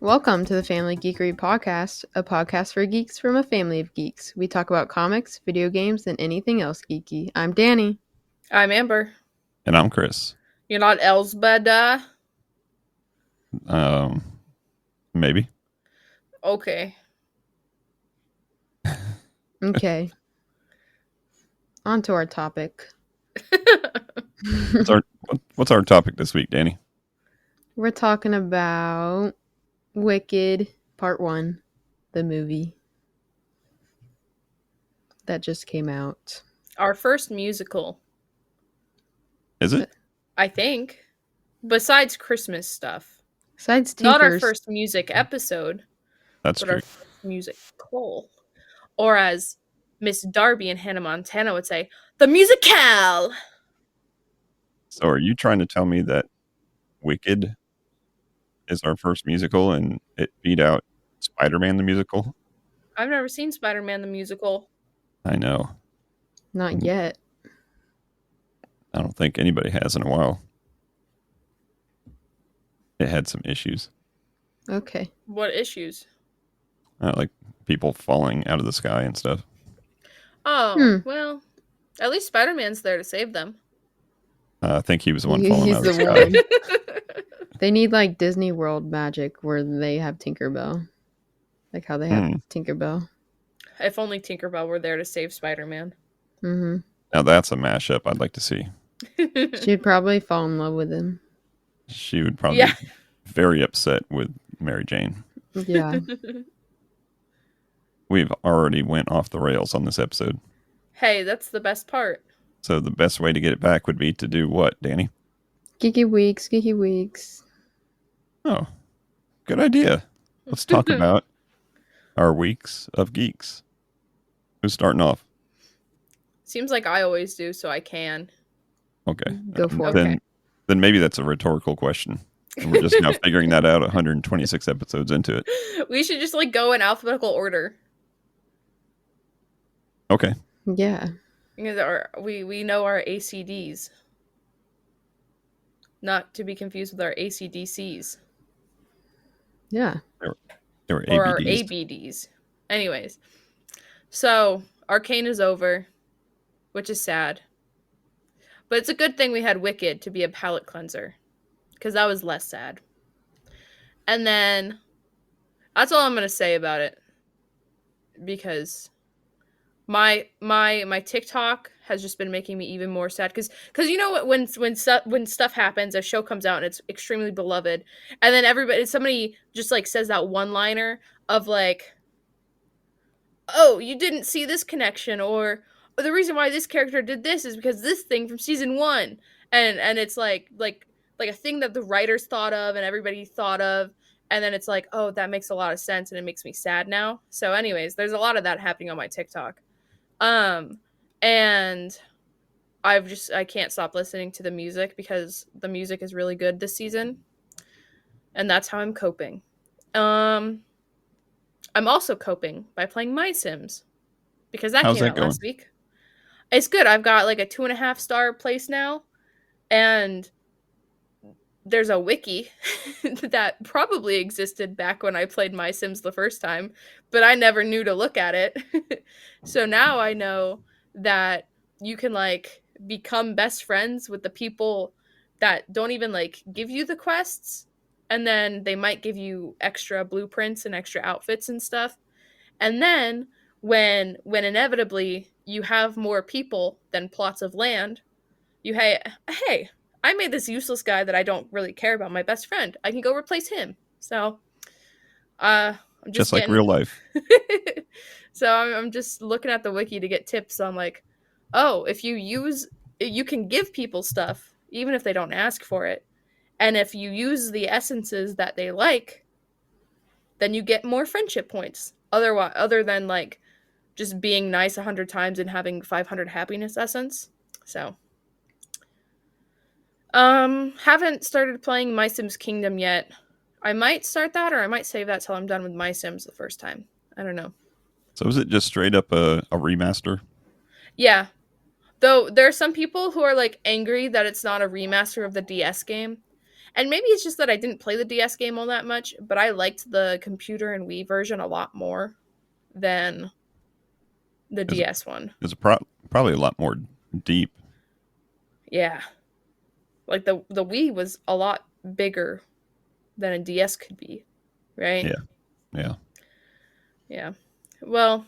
Welcome to the Family Geekery Podcast, a podcast for geeks from a family of geeks. We talk about comics, video games, and anything else geeky. I'm Danny. I'm Amber. And I'm Chris. You're not Elsbeth? Maybe. Okay. Okay. On to our topic. What's our topic this week, Danny? We're talking about Wicked Part 1, the movie that just came out. Our first musical. Is it? I think. Besides Christmas stuff. Besides Tinker's. Not our first music episode. That's but true. Our first musical. Or as Miss Darby and Hannah Montana would say, the musical! So are you trying to tell me that Wicked is our first musical and it beat out Spider-Man the musical? I've never seen Spider-Man the musical. I know. Not yet. I don't think anybody has in a while. It had some issues. Okay. What issues? Like people falling out of the sky and stuff. Oh, well, at least Spider-Man's there to save them. I think he was the one falling out of the sky. One. They need like Disney World magic where they have Tinkerbell. Like how they have Tinkerbell. If only Tinkerbell were there to save Spider-Man. Mm-hmm. Now that's a mashup I'd like to see. She'd probably fall in love with him. She would probably be very upset with Mary Jane. Yeah. We've already went off the rails on this episode. Hey, that's the best part. So the best way to get it back would be to do what, Danny? Geeky Weeks. Oh, good idea. Let's talk about our weeks of geeks. Who's starting off? Seems like I always do, so I can. Okay. Go for it. Then maybe that's a rhetorical question. And we're just now figuring that out 126 episodes into it. We should just like go in alphabetical order. Okay. Yeah. Because we know our ACDs. Not to be confused with our ACDCs. Yeah. They were ABDs. Or our ABDs. Anyways. So, Arcane is over, which is sad. But it's a good thing we had Wicked to be a palate cleanser. Because that was less sad. And then, that's all I'm going to say about it. Because my TikTok has just been making me even more sad. Because you know what, when stuff happens, a show comes out and it's extremely beloved. And then somebody just like says that one-liner of like, oh, you didn't see this connection, or the reason why this character did this is because this thing from season 1, and it's like a thing that the writers thought of and everybody thought of, and then it's like, oh, that makes a lot of sense and it makes me sad now. So anyways, there's a lot of that happening on my TikTok, and I can't stop listening to the music because the music is really good this season, and that's how I'm coping. I'm also coping by playing My Sims because that came out last week. It's good. I've got like a 2.5-star place now, and there's a wiki that probably existed back when I played My Sims the first time, but I never knew to look at it. So now I know that you can like become best friends with the people that don't even like give you the quests. And then they might give you extra blueprints and extra outfits and stuff. And then when inevitably you have more people than plots of land, hey, I made this useless guy that I don't really care about my best friend. I can go replace him. So, I'm just like real life. So I'm just looking at the wiki to get tips on like, oh, you can give people stuff even if they don't ask for it. And if you use the essences that they like, then you get more friendship points. Other than like just being nice 100 times and having 500 happiness essence. So, haven't started playing My Sims Kingdom yet. I might start that, or I might save that till I'm done with My Sims the first time. I don't know. So is it just straight up a remaster? Yeah. Though there are some people who are like angry that it's not a remaster of the DS game. And maybe it's just that I didn't play the DS game all that much, but I liked the computer and Wii version a lot more than the Is DS one. is probably a lot more deep. Yeah. Like the Wii was a lot bigger than a DS could be, right? Yeah, yeah. Yeah. Well,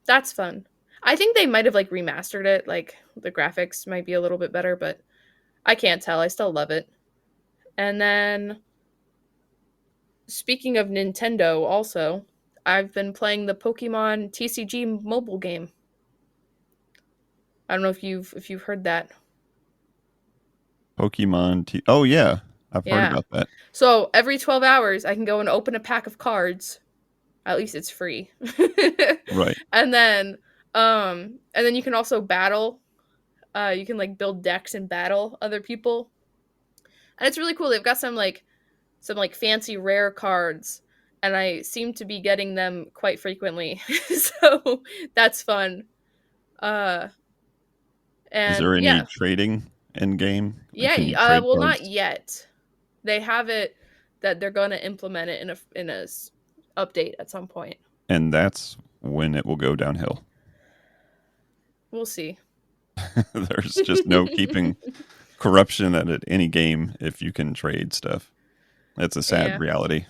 that's fun. I think they might have like remastered it, like the graphics might be a little bit better, but I can't tell. I still love it. And then speaking of Nintendo also, I've been playing the Pokemon TCG mobile game. I don't know if you've heard that. Pokemon. Oh yeah, I've heard Yeah. about that. So every 12 hours, I can go and open a pack of cards. At least it's free. Right. and then, and then you can also battle. You can like build decks and battle other people, and it's really cool. They've got some fancy rare cards, and I seem to be getting them quite frequently. So that's fun. Uh, Is and there any yeah, trading in game? yeah. Can you trade Well, not cards? yet. They have it that they're going to implement it in a update at some point. And that's when it will go downhill. We'll see. There's just no keeping corruption at any game if you can trade stuff. That's a sad Yeah. reality.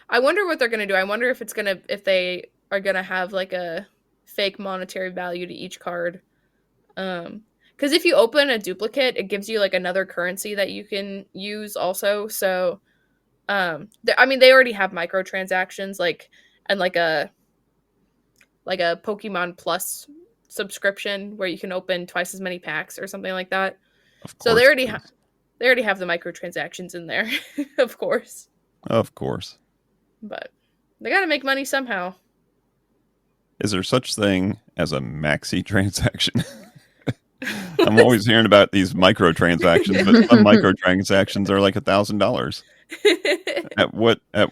I wonder what they're going to do. I wonder if they are going to have like a fake monetary value to each card. Cuz if you open a duplicate, it gives you like another currency that you can use also. So I mean they already have microtransactions and like a Pokemon Plus subscription where you can open twice as many packs or something like that. Of So course. they already have the microtransactions in there, of course. Of course. But they got to make money somehow. Is there such thing as a maxi transaction? I'm always hearing about these microtransactions, but some microtransactions are like $1,000. At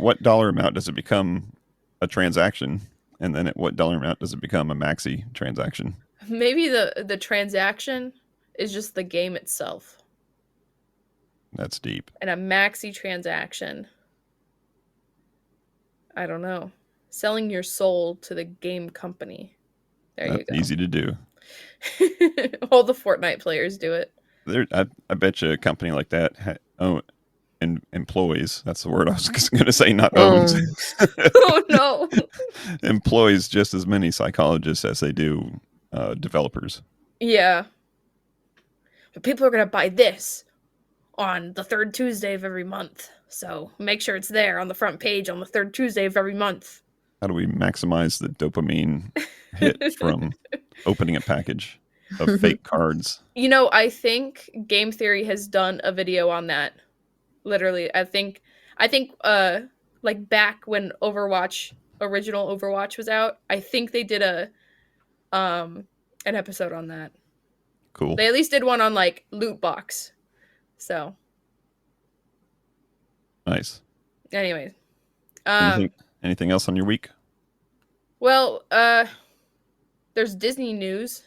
what dollar amount does it become a transaction? And then at what dollar amount does it become a maxi transaction? Maybe the transaction is just the game itself. That's deep. And a maxi transaction, I don't know. Selling your soul to the game company. There That's you go. easy to do. All the Fortnite players do it. I bet you a company like that employs. That's the word I was going to say, not owns. Oh no. Employs just as many psychologists as they do developers. Yeah. But people are going to buy this on the third Tuesday of every month. So make sure it's there on the front page on the third Tuesday of every month. How do we maximize the dopamine hit from opening a package of fake cards? You know, I think Game Theory has done a video on that. Literally, I think like back when original Overwatch was out, I think they did an episode on that. Cool. They at least did one on like loot box. So, Nice. anyways, Anything else on your week? well, there's Disney news.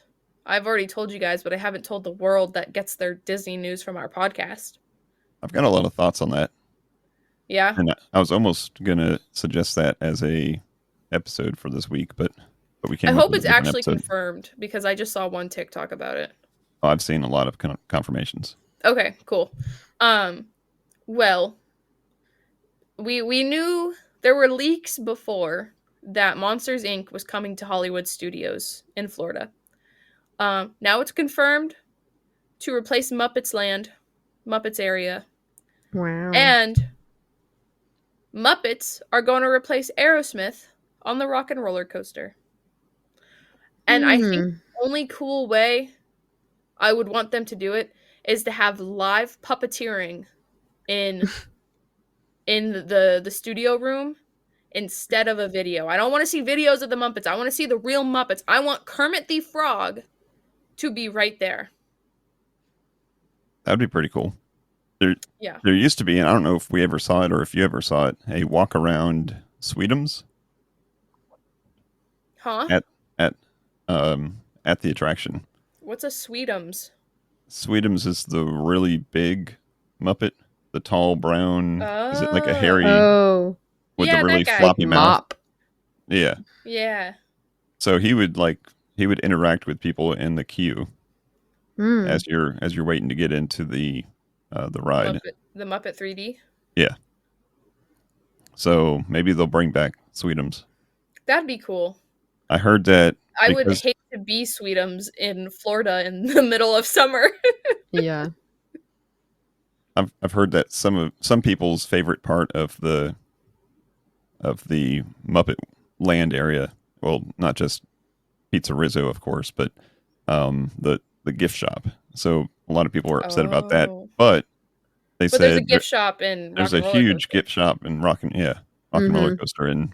I've already told you guys, but I haven't told the world that gets their Disney news from our podcast. I've got a lot of thoughts on that. Yeah. And I was almost going to suggest that as a episode for this week, but we I came up hope with a it's different actually episode. confirmed because I just saw one TikTok about it. Oh, I've seen a lot of confirmations. Okay, cool. Well, we knew there were leaks before that Monsters Inc. was coming to Hollywood Studios in Florida. Now it's confirmed to replace Muppets Land, Muppets area. Wow. And Muppets are going to replace Aerosmith on the Rock and Roller Coaster. And I think the only cool way I would want them to do it is to have live puppeteering in the studio room instead of a video. I don't want to see videos of the Muppets. I want to see the real Muppets. I want Kermit the Frog to be right there. That would be pretty cool. Yeah. There used to be, and I don't know if we ever saw it or if you ever saw it, a walk around Sweetums Huh? at the attraction. What's a Sweetums? Sweetums is the really big Muppet. the tall brown. Is it like a Oh. hairy Oh, with the Yeah, really that guy. floppy mouth? mop. Yeah. Yeah. So he would interact with people in the queue Hmm. as you're waiting to get into the ride. The Muppet 3D. Yeah. So maybe they'll bring back Sweetums. That'd be cool. I heard that I would because hate to be Sweetums in Florida in the middle of summer. Yeah. I've heard that some people's favorite part of the Muppet Land area, well, not just Pizza Rizzo, of course, but the gift shop. So a lot of people are upset about that, Oh. but they But there's a said gift shop in Rock there's a and Roller huge Coaster. gift shop in Rock and Roller Mhm. Coaster, and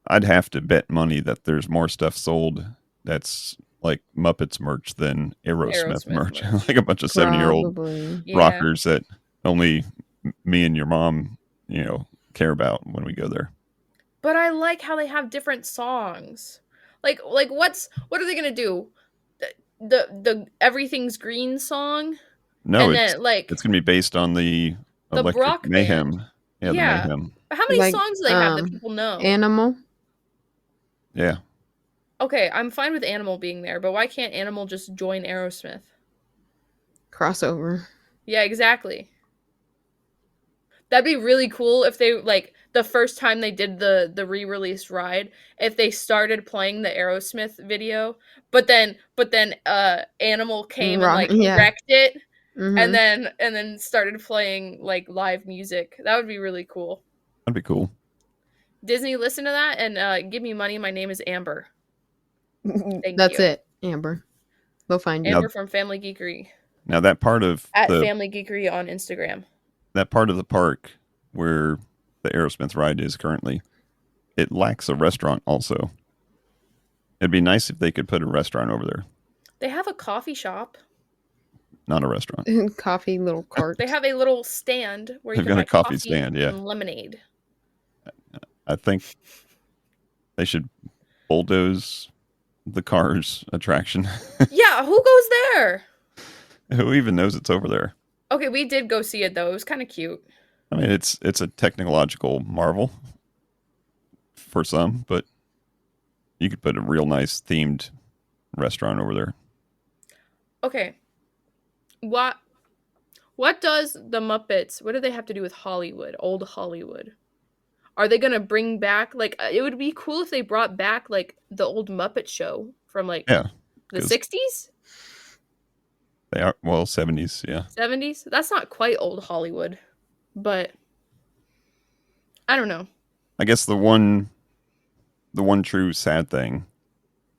I'd have to bet money that there's more stuff sold that's like Muppets merch than Aerosmith merch. Like a bunch of 70-year-old Probably. Yeah. rockers that only me and your mom, care about when we go there. But I like how they have different songs. Like what are they gonna do? The Everything's Green song? No, And it's then like it's gonna be based on the the Electric Brock Mayhem. band. Yeah, the Yeah. Mayhem. How many Like, songs do they have that people know? Animal. Yeah. Okay, I'm fine with Animal being there, but why can't Animal just join Aerosmith? Crossover. Yeah, exactly. That'd be really cool if they like the first time they did the re-released ride, if they started playing the Aerosmith video, but then Animal came and like Yeah. wrecked it and Mm-hmm. then started playing like live music. That would be really cool. That'd be cool. Disney, listen to that and give me money. My name is Amber. Thank That's you. it, Amber. They'll find you. Amber from Family Geekery. Now that part of At the Family Geekery on Instagram. park where the Aerosmith ride is currently, it lacks a restaurant also. It'd be nice if they could put a restaurant over there. They have a coffee shop. Not a restaurant. Coffee little cart. They have a little stand where you They've can got buy a coffee stand, yeah. and lemonade. I think they should bulldoze the Cars attraction. Yeah, who goes there? Who even knows it's over there? Okay, we did go see it though. It was kind of cute. I mean, it's a technological marvel for some, but you could put a real nice themed restaurant over there. Okay. What does the Muppets, what do they have to do with Hollywood? Old Hollywood? Are they going to bring back like it would be cool if they brought back like the old Muppet show from like Yeah, the 'cause 60s? they are 70s, yeah. 70s? That's not quite old Hollywood, but I don't know. I guess the one true sad thing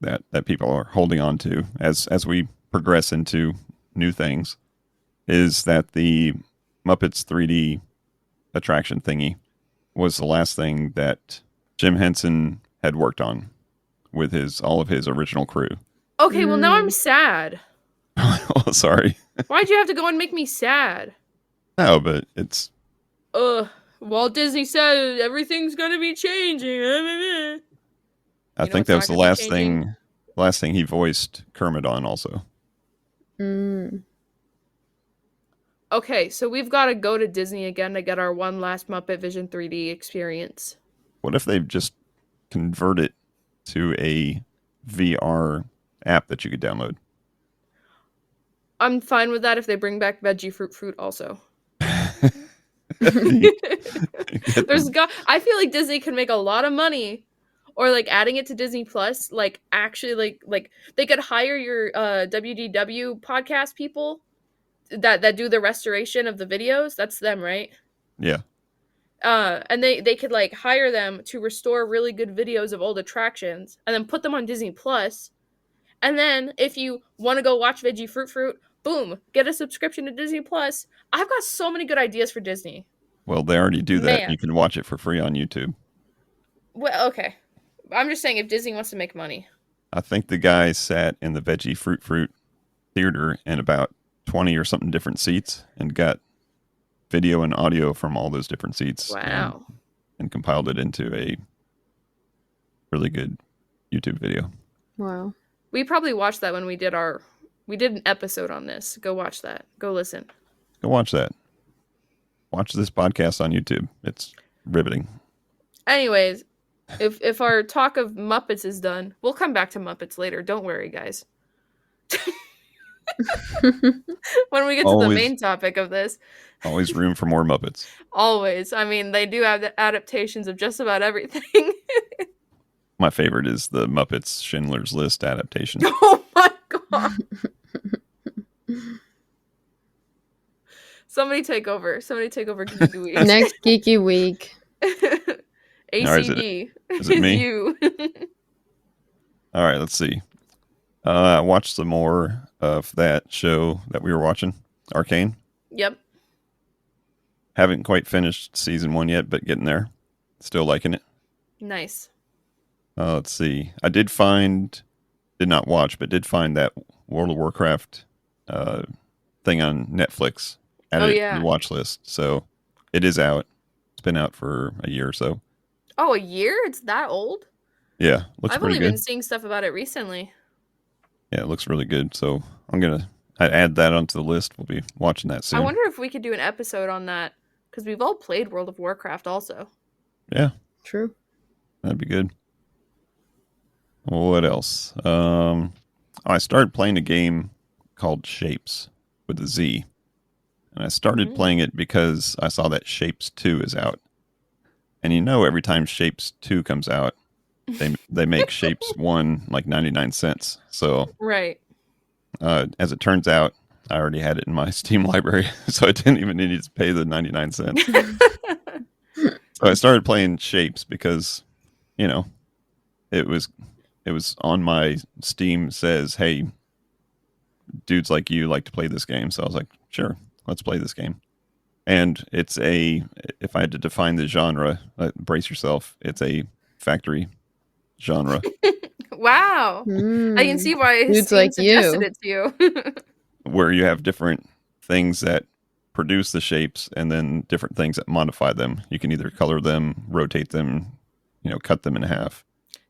that people are holding on to as we progress into new things is that the Muppets 3D attraction thingy was the last thing that Jim Henson had worked on with all of his original crew. Okay, well now I'm sad. Oh, sorry. Why'd you have to go and make me sad? No, but it's Walt Disney said everything's gonna be changing. I think that was the last thing he voiced Kermit on also. Mm. Okay, so we've got to go to Disney again to get our one last Muppet Vision 3D experience. What if they just convert it to a VR app that you could download? I'm fine with that if they bring back Veggie Fruit also. I feel like Disney could make a lot of money, or like adding it to Disney Plus. Like actually, like they could hire your WDW podcast people that do the restoration of the videos. That's them, right? Yeah. And they could like hire them to restore really good videos of old attractions and then put them on Disney Plus. And then if you want to go watch Veggie Fruit, boom, get a subscription to Disney Plus. I've got so many good ideas for Disney. Well, they already do that. Man. You can watch it for free on YouTube. Well, okay. I'm just saying if Disney wants to make money. I think the guy sat in the Veggie Fruit theater in about 20 or something different seats and got video and audio from all those different seats. Wow. And compiled it into a really good YouTube video. Wow. We probably watched that when we did an episode on this. Go watch that. Go listen. Go watch that. watch this podcast on YouTube. It's riveting. Anyways, if our talk of Muppets is done, we'll come back to Muppets later. Don't worry, guys. When we get to the Always, main topic of this, always room for more Muppets. always. I mean, they do have the adaptations of just about everything. My favorite is the Muppets Schindler's List adaptation. Oh my god. Somebody take over. Somebody take over Geeky Week. Next Geeky Week. ACD is it me? you. All right, let's see. I watched some more of that show that we were watching, Arcane. Yep. Haven't quite finished season 1 yet, but getting there. Still liking it. Nice. Let's see. I did not watch, but did find that World of Warcraft thing on Netflix. Added it to the watch list. So it is out. It's been out for a year or so. Oh, a year? It's that old? Yeah, looks I've pretty only good. been seeing stuff about it recently. Yeah, it looks really good. So I'd add that onto the list. We'll be watching that soon. I wonder if we could do an episode on that, because we've all played World of Warcraft also. Yeah. True. That'd be good. What else? I started playing a game called Shapes with a Z. And I started playing it because I saw that Shapes 2 is out. And every time Shapes 2 comes out, they make Shapes 1 like 99 cents. So right. As it turns out, I already had it in my Steam library, so I didn't even need to pay the 99 cents. So I started playing Shapes because, it was on my Steam says, hey, dudes like you like to play this game. So I was like, sure, let's play this game. And if I had to define the genre, brace yourself, it's a factory genre. Wow. I can see why Dudes Steam like suggested you. it to you. Where you have different things that produce the shapes and then different things that modify them. You can either color them, rotate them, cut them in half.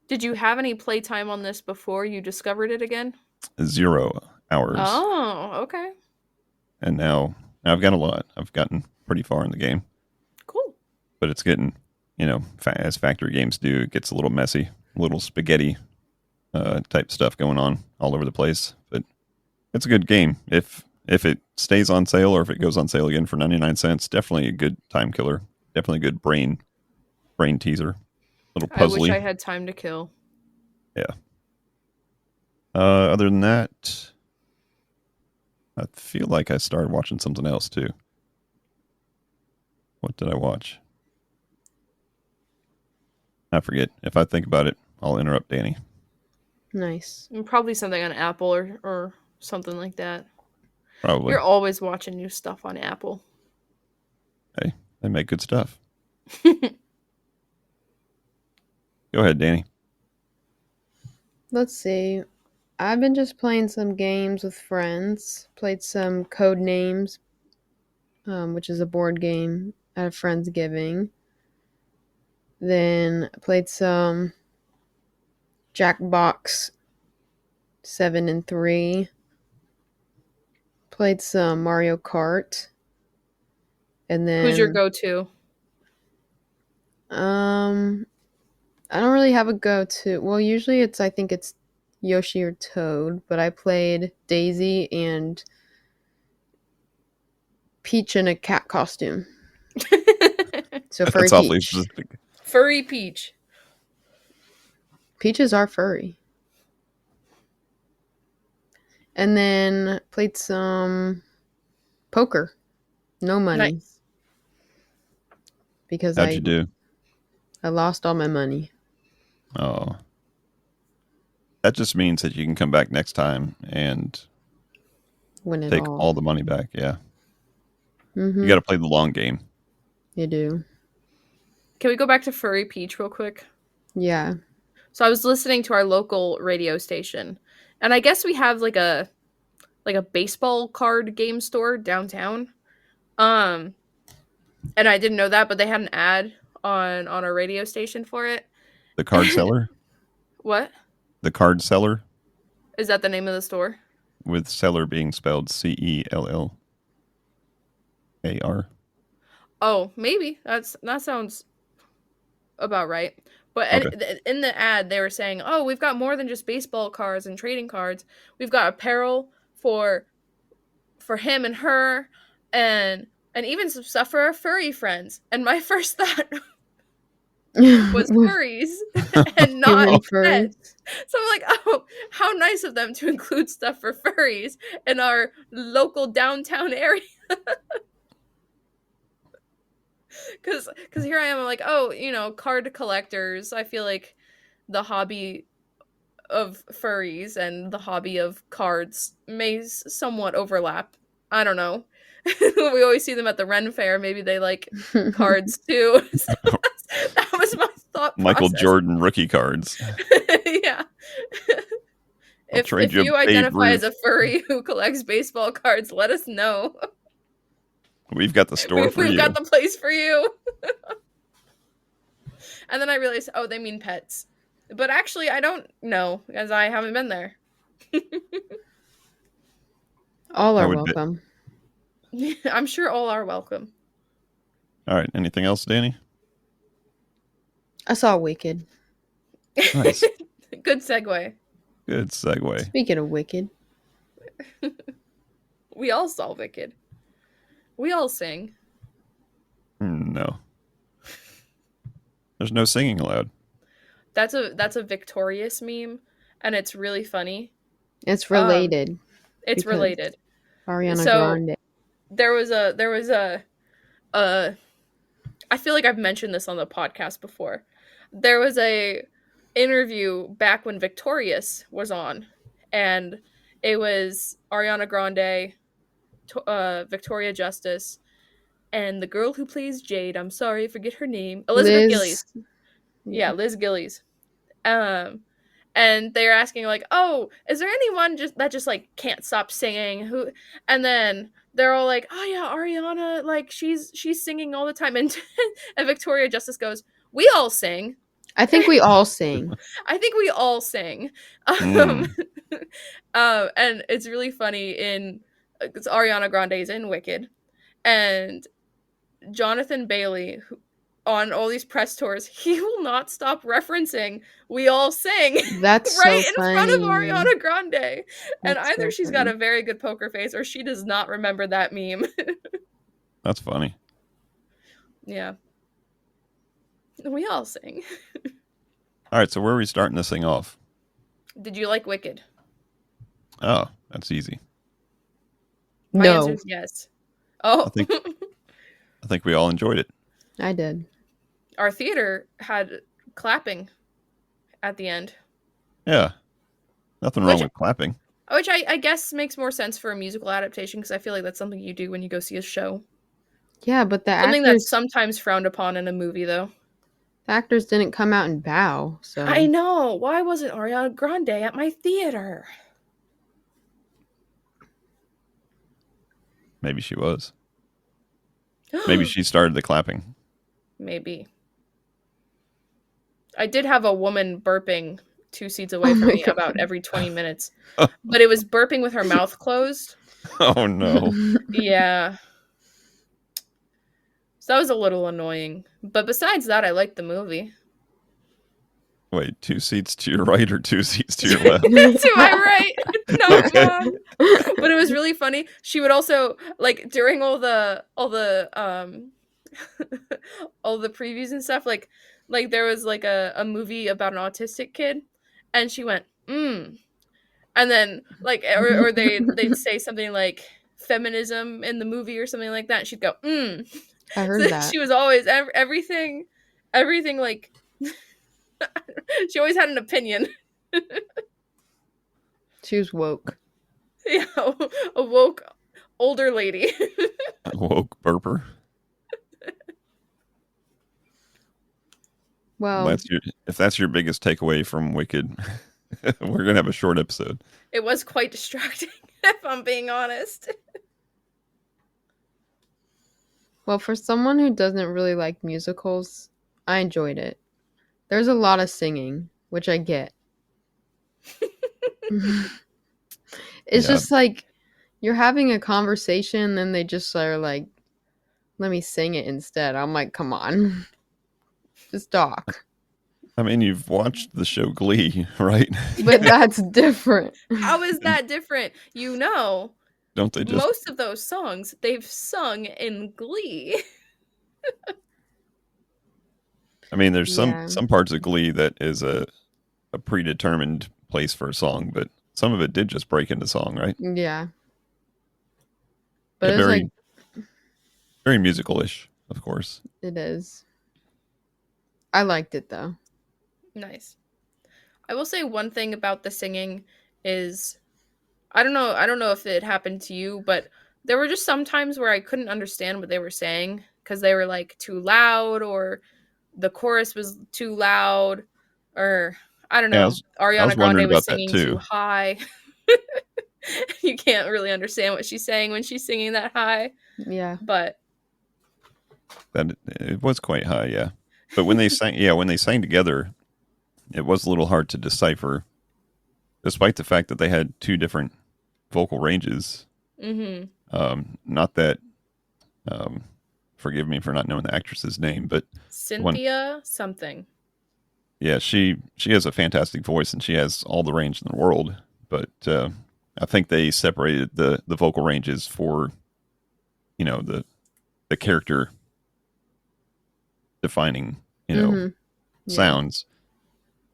Did you have any playtime on this before you discovered it again? 0 hours. Oh, okay. And now I've got a lot. I've gotten pretty far in the game. Cool. But it's getting, as factory games do, it gets a little messy, a little spaghetti type stuff going on all over the place. But it's a good game. If it stays on sale or if it goes on sale again for 99 cents, definitely a good time killer. Definitely a good brain teaser. Little puzzly. I wish I had time to kill. Yeah. Other than that, I feel like I started watching something else too. What did I watch? I forget. If I think about it, I'll interrupt Danny. Nice. Probably something on Apple or something like that. Probably. You're always watching new stuff on Apple. Hey, they make good stuff. Go ahead, Danny. Let's see. I've been just playing some games with friends. Played some Code Names, which is a board game at a Friendsgiving. Then played some Jackbox 7 and 3. Played some Mario Kart. And then Who's your go-to? I don't really have a go-to. Well, usually I think it's Yoshi or Toad, but I played Daisy and Peach in a cat costume. So furry That's awfully Peach. specific. Furry Peach. Peaches are furry. And then played some poker. No money. Nice. Because How'd you do? I lost all my money. Oh. That just means that you can come back next time and Win it take all the money back. Yeah. Mm-hmm. You got to play the long game. You do. Can we go back to Furry Peach real quick? Yeah. So I was listening to our local radio station, and I guess we have like a baseball card game store downtown. And I didn't know that, but they had an ad on our radio station for it. The card seller? What? The card seller? Is that the name of the store? With seller being spelled CELLAR. Oh, maybe that sounds about right. But Okay. in the ad, they were saying, "Oh, we've got more than just baseball cards and trading cards. We've got apparel for him and her, and even some stuff for our furry friends." And my first thought was furries and not Human Oh, furry. pets. So I'm like, "Oh, how nice of them to include stuff for furries in our local downtown area." Because here I am, I'm like, oh, card collectors. I feel like the hobby of furries and the hobby of cards may somewhat overlap. I don't know. We always see them at the Ren Fair. Maybe they like cards too. So that was my thought Michael process. Jordan rookie cards. Yeah. I'll If trade if you you a Babe identify as Ruth. a furry who collects baseball cards, let us know. We've got the store for We've got you. the place for you. And then I realized, oh, they mean pets. But actually, I don't know, as I haven't been there. All I are would bet. welcome. I'm sure all are welcome. All right. Anything else, Danny? I saw Wicked. Nice. Good segue. Good segue. Speaking of Wicked, We all saw Wicked. We all sing. No, there's no singing allowed. That's a Victorious meme, and it's really funny. it's Um, related it's because related. Ariana So Grande. there was a I feel like I've mentioned this on the podcast before. There was a interview back when Victorious was on, and it was Ariana Grande, Victoria Justice, and the girl who plays Jade. I'm sorry, I forget her name. Elizabeth Gillies. Liz. Yeah, Yeah. Liz Gillies. Um, and they're asking like, "Oh, is there anyone just like can't stop singing?" Who? And then they're all like, "Oh yeah, Ariana, like she's singing all the time." And and Victoria Justice goes, "We all sing. I think we all sing. I think we all sing." Um, Mm. and it's really funny in it's Ariana Grande's in Wicked, and Jonathan Bailey, on all these press tours, he will not stop referencing "We All Sing" That's right so in front of funny. Ariana Grande. And That's either so she's got funny. a very good poker face or she does not remember that meme. That's funny. Yeah. We all sing. All right. So where are we starting this thing off? Did you like Wicked? Oh, that's easy. My answer No, is yes. I Oh, think I think we all enjoyed it. I did. our theater had clapping at the end, Yeah. Nothing wrong which with clapping. I guess makes more sense for a musical adaptation because I feel like that's something you do when you go see a show. Yeah, but Something that's sometimes frowned upon in a movie, though. the actors didn't come out and bow. I So know. Why wasn't Ariana Grande at my theater? Maybe she was. Maybe she started the clapping. Maybe. I did have a woman burping 2 seats away oh from my me about god. every 20 minutes, but it was burping with her mouth closed. Oh no. Yeah. So that was a little annoying. But besides that, I liked the movie. Wait, 2 seats to your right or 2 seats to your To left? my right. No, Okay. mom. But it was really funny. She would also like during all the all the previews and stuff, like there was like a movie about an autistic kid, and she went, and then like or they'd say something like feminism in the movie or something like that, and she'd go, I So heard that. she was always everything like she always had an opinion. She was woke. Yeah, a woke older lady. Woke burper. Well, Well, if that's your biggest takeaway from Wicked, we're gonna have a short episode. It was quite distracting, if I'm being honest. well, for someone who doesn't really like musicals, I enjoyed it. There's a lot of singing, which I get. It's Yeah. just like you're having a conversation and they just are like let me sing it instead. I'm like, come on, just talk. I mean, you've watched the show Glee, right? But that's different. How is And that different? You know, don't they just? most of those songs they've sung in Glee. I mean, there's Yeah, some parts of Glee that is a predetermined place for a song, but some of it did just break into song, right? yeah. But Yeah, it's like very musical-ish, of course. it is. I liked it though. Nice. I will say one thing about the singing is I don't know if it happened to you, but there were just some times where I couldn't understand what they were saying because they were like too loud or the chorus was too loud or I don't Yeah, know. I was Ariana wondering Grande was about that singing too too. high. You can't really understand what she's saying when she's singing that high, Yeah. but That it was quite high, yeah. But when they sang, yeah, when they sang together, it was a little hard to decipher, despite the fact that they had two different vocal ranges. mhm. Not that, um, forgive me for not knowing the actress's name, but the one, Cynthia something. yeah, she has a fantastic voice and she has all the range in the world. But I think they separated the vocal ranges for the character defining Mhm. Yeah. sounds.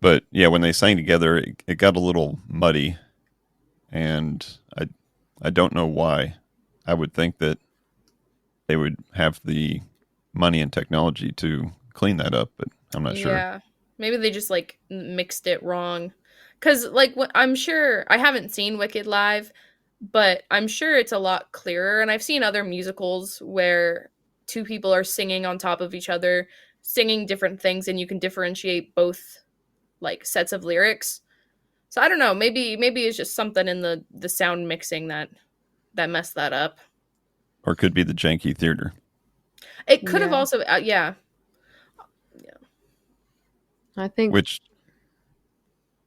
But yeah, when they sang together, it got a little muddy, and I don't know why. I would think that they would have the money and technology to clean that up, but I'm not sure. Yeah. Maybe they just like mixed it wrong. Cuz like I'm sure I haven't seen Wicked live, but I'm sure it's a lot clearer and I've seen other musicals where two people are singing on top of each other, singing different things and you can differentiate both like sets of lyrics. So I don't know, maybe it's just something in the sound mixing that messed that up. Or it could be the janky theater, It could have Yeah. also yeah. I think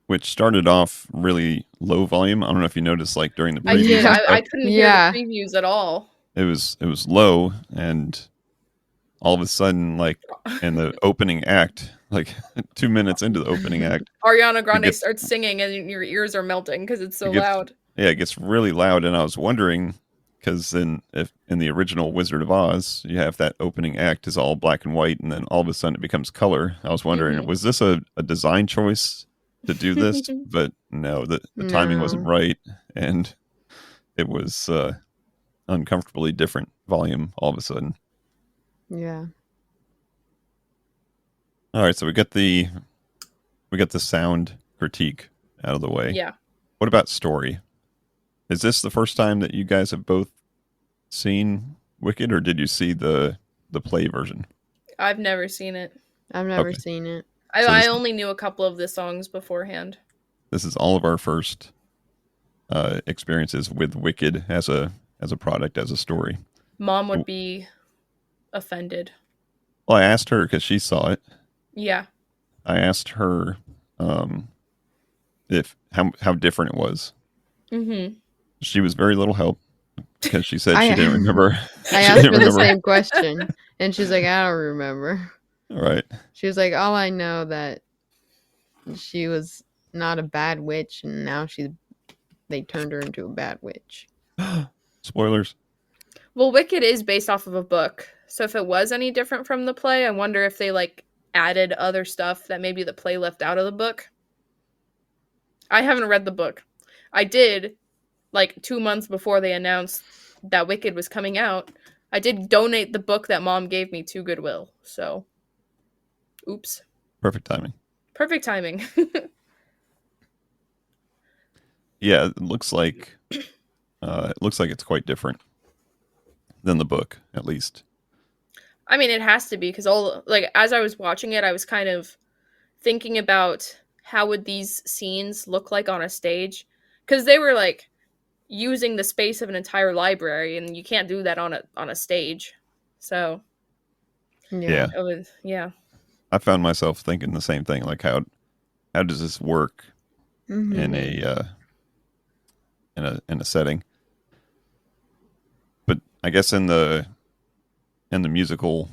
which started off really low volume. I don't know if you noticed, like during the I previews did. and yeah. I stuff, couldn't hear the Yeah. previews at all. it was low, and all of a sudden, like in the opening act, like 2 minutes into the opening act, Ariana it Grande gets starts singing and your ears are melting because it's it so gets loud. yeah, it gets really loud, and I was wondering because in the original Wizard of Oz, you have that opening act is all black and white, and then all of a sudden it becomes color. I was wondering, Hmm. was this a design choice to do this? But no, the timing wasn't No. right, and it was uncomfortably different volume all of a sudden. Yeah. All right, so we got the sound critique out of the way. Yeah, What about story? Is this the first time that you guys have both seen Wicked, or did you see the play version? I've never seen it. I've never Okay, seen it. I, so I only knew a couple of the songs beforehand. this is all of our first experiences with Wicked as a product, as a story. Mom would Well, be offended. I asked her because she saw it. Yeah. I asked her um, if how different it was. Mm-hmm. She was very little help because she said she didn't I remember. I She asked didn't her the remember. same question, and she's like, I don't remember. All right. She was like, all I know that she was not a bad witch, and now they turned her into a bad witch. Spoilers. Well, Wicked is based off of a book, so if it was any different from the play, I wonder if they like added other stuff that maybe the play left out of the book. I haven't read the book. I did like 2 months before they announced that Wicked was coming out. I did donate the book that Mom gave me to Goodwill. So, oops. Perfect timing. Perfect timing. Yeah, it looks like it's quite different than the book, at least. I mean, it has to be because all like as I was watching it, I was kind of thinking about how would these scenes look like on a stage because they were like using the space of an entire library, and you can't do that on a stage. So Yeah. Yeah, it was yeah. I found myself thinking the same thing. Like how does this work in Hmm. a setting? But I guess in in the musical,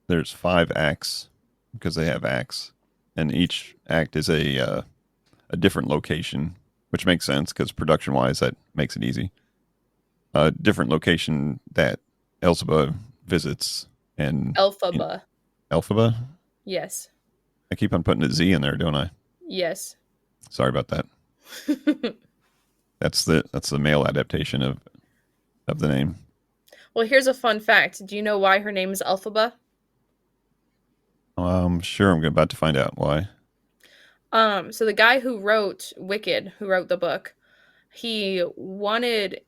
there's 5 acts because they have acts, and each act is a different location, which makes sense because production wise that makes it easy. A different location that Elzeba visits, and in Elphaba. Elphaba. Yes. I keep on putting a Z in there, don't I? Yes. Sorry about that. That's the male adaptation of the name. Well, here's a fun fact. Do you know why her name is Elphaba? Sure, I'm about to find out why. So the guy who wrote Wicked, who wrote the book, he wanted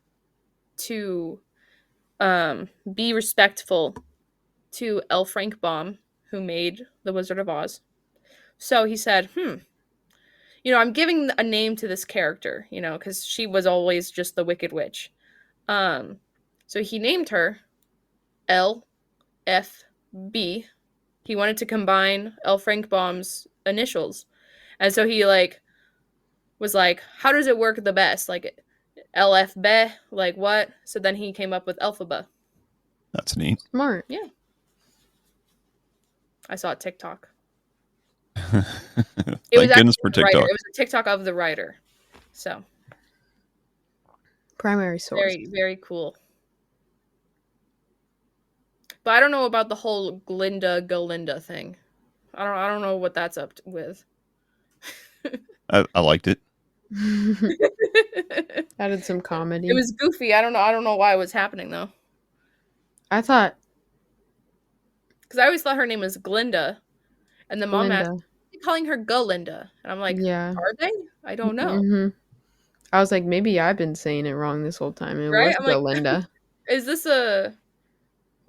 to be respectful to L. Frank Baum, who made The Wizard of Oz. So he said, I'm giving a name to this character, because she was always just the Wicked Witch. So he named her LFB. He wanted to combine L. Frank Baum's initials. And so he was like, how does it work the best? Like LFB, like what? So then he came up with Elphaba. That's neat. Smart. Yeah. I saw a TikTok. Thank goodness for TikTok. It was a TikTok of the writer. So Primary source. very, very cool. But I don't know about the whole Glinda Galinda thing. I don't know what that's up with. I liked it. Added some comedy. It was goofy. I don't know why it was happening though. I thought Because I always thought her name was Glinda, and the mom asked, Linda. calling her Galinda, and I'm like, Yeah. are they? I don't know. Mm-hmm. I was like, maybe I've been saying it wrong this whole time. It Right? was I'm like, Galinda. is this a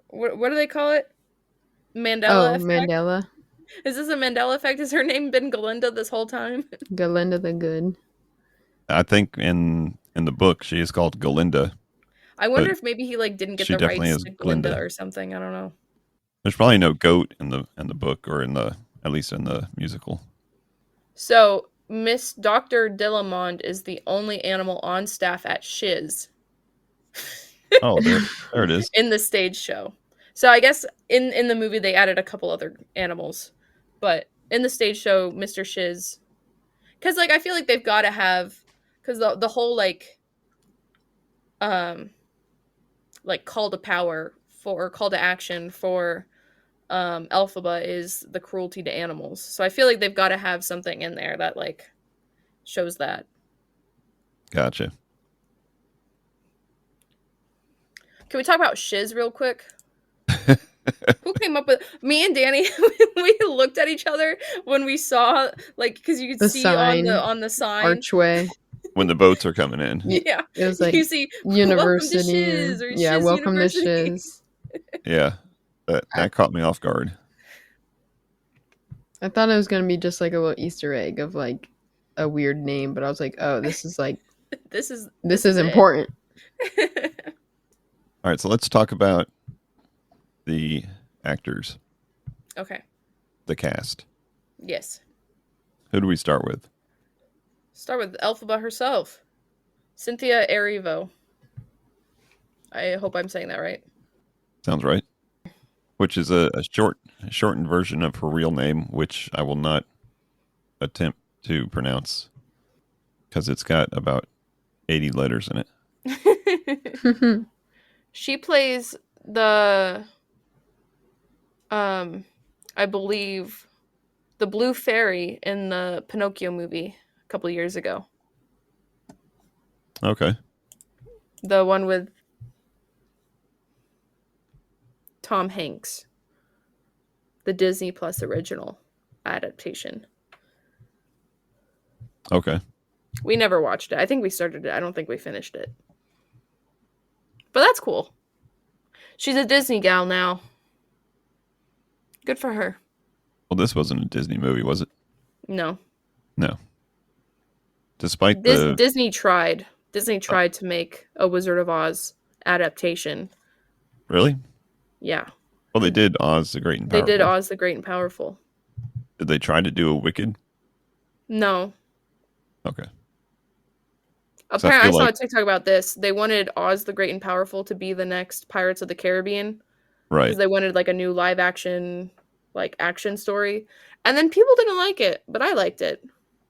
what do they call it? Mandela effect? Mandela. Is this a Mandela effect? Has her name been Galinda this whole time? Galinda the Good. I think in the book she is called Galinda. I wonder if maybe he didn't get she the definitely rights is to Glinda Glinda. or something. I don't know. There's probably no goat in the book, or at least in the musical. So Miss Dr. Dillamond is the only animal on staff at Shiz. Oh, there it is. In the stage show. So I guess in the movie they added a couple other animals, but in the stage show, Mr. Shiz, because I feel like they've got to have, because the whole call to power or call to action for Elphaba is the cruelty to animals. So I feel like they've got to have something in there that shows that. Gotcha. Can we talk about Shiz real quick? Who came up with me and Danny? We looked at each other when we saw because you could The see sign, on the sign archway. When the boats are coming in. Yeah, It was like you see university. Welcome to Shiz, or yeah, Shiz welcome University. to Shiz. Yeah, that caught me off guard. I thought it was gonna be just like a little Easter egg of a weird name, but I was like, oh, this is this is important. All right, so let's talk about the actors. Okay. The cast. Yes. Who do we start with? Start with Elphaba herself, Cynthia Erivo. I hope I'm saying that right. Sounds right. Which is a shortened version of her real name, which I will not attempt to pronounce because it's got about 80 letters in it. She plays the I believe the Blue Fairy in the Pinocchio movie a couple of years ago. Okay. The one with Tom Hanks. The Disney Plus original adaptation. Okay. We never watched it. I think we started it. I don't think we finished it. But that's cool. She's a Disney gal now. Good for her. Well, this wasn't a Disney movie, was it? No. No. Despite Disney tried. Disney tried to make a Wizard of Oz adaptation. Really? Yeah. Well, they did Oz the Great and Powerful. They did Oz the Great and Powerful. Did they try to do a Wicked? No. Okay. Apparently, I saw a TikTok about this. They wanted Oz the Great and Powerful to be the next Pirates of the Caribbean, Right. because they wanted like a new live action like action story, and then people didn't like it, but I liked it.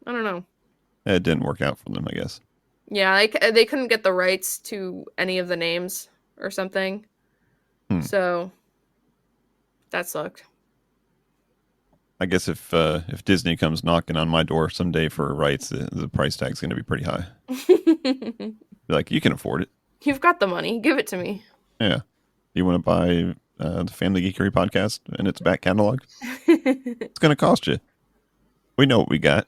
I don't know. It didn't work out for them, I guess. Yeah, they couldn't get the rights to any of the names or something, Hmm. so that sucked. I guess if Disney comes knocking on my door someday for rights, the price tag's going to be pretty high. Be like, you can afford it. You've got the money. Give it to me. Yeah. You want to buy the Family Geekery podcast and its back catalog? It's going to cost you. We know what we got.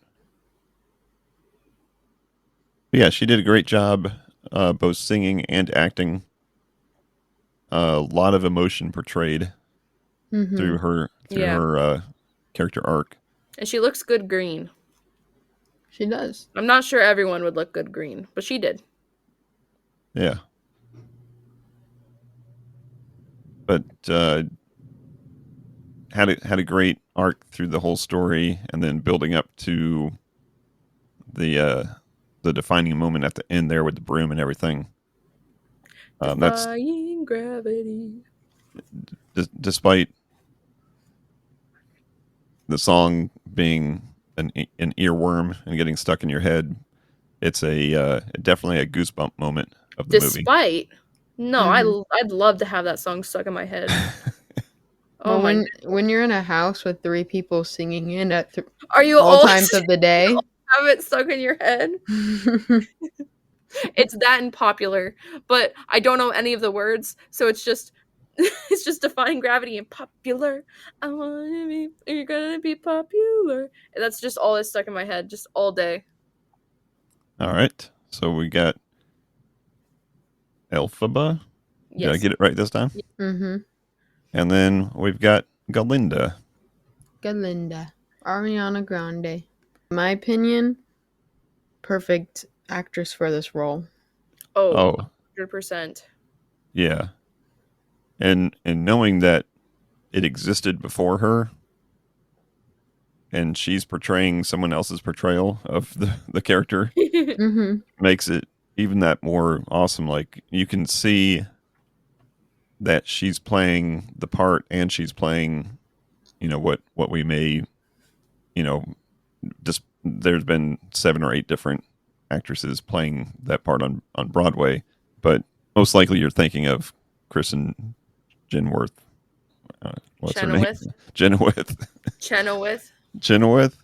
But yeah, she did a great job, both singing and acting. A lot of emotion portrayed Mm-hmm. through Yeah, her character arc. and she looks good green. She does. I'm not sure everyone would look good green, but she did. Yeah. But had a great arc through the whole story, and then building up to the defining moment at the end there with the broom and everything. That's Defying gravity. despite the song being an earworm and getting stuck in your head. It's definitely a goosebump moment of the movie. Despite, no, Mhm. I'd love to have that song stuck in my head. Oh Well, my! when you're in a house with 3 people singing in at Are you all all times of the day. have it stuck in your head? It's that and popular, but I don't know any of the words, so it's just it's just defying gravity and popular. I wanna be, you're gonna be popular. And that's just all that's stuck in my head, just all day. All right, so we got Elphaba. Did I Yes. get it right this time? Mhm. And then we've got Galinda. Galinda. Ariana Grande. In my opinion, perfect actress for this role. Oh, Oh, 100%. yeah. And knowing that it existed before her, and she's portraying someone else's portrayal of the character, Mhm. makes it even that more awesome. Like, you can see that she's playing the part, and she's playing, what we may, you know, just there's been 7 or 8 different actresses playing that part on Broadway, but most likely you're thinking of Kristen Jenworth. What's her name? Chenoweth. Jenowith. Chenoweth. Chenoweth.